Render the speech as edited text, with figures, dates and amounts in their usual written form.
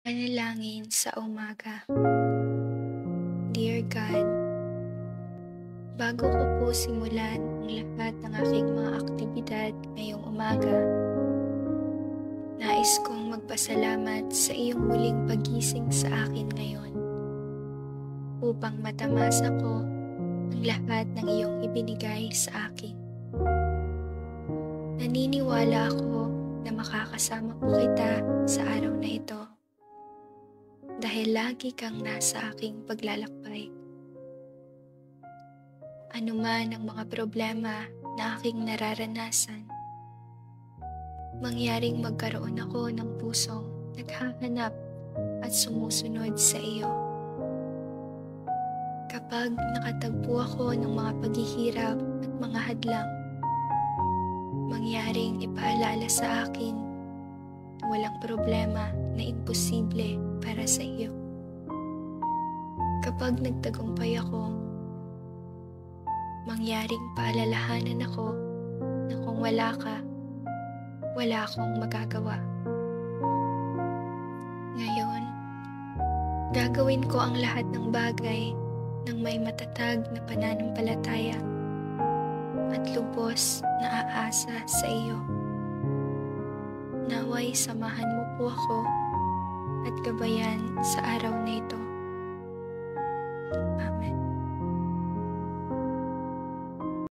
Panalangin sa umaga. Dear God, bago ko po simulan ang lahat ng aking mga aktibidad ngayong umaga, nais kong magpasalamat sa iyong muling pagising sa akin ngayon upang matamasa ko ang lahat ng iyong ibinigay sa akin. Naniniwala ako na makakasama ko kita sa araw na ito dahil lagi kang nasa aking paglalakbay. Ano man ang mga problema na aking nararanasan, mangyaring magkaroon ako ng pusong naghahanap at sumusunod sa iyo. Kapag nakatagpo ako ng mga paghihirap at mga hadlang, mangyaring ipaalala sa akin na walang problema na imposible para sa iyo. Kapag nagtagumpay ako, mangyaring paalalahanan ako na kung wala ka, wala akong magagawa. Ngayon, gagawin ko ang lahat ng bagay ng may matatag na pananampalataya at lubos na aasa sa iyo. Naway samahan mo po ako at gabayan sa araw na ito.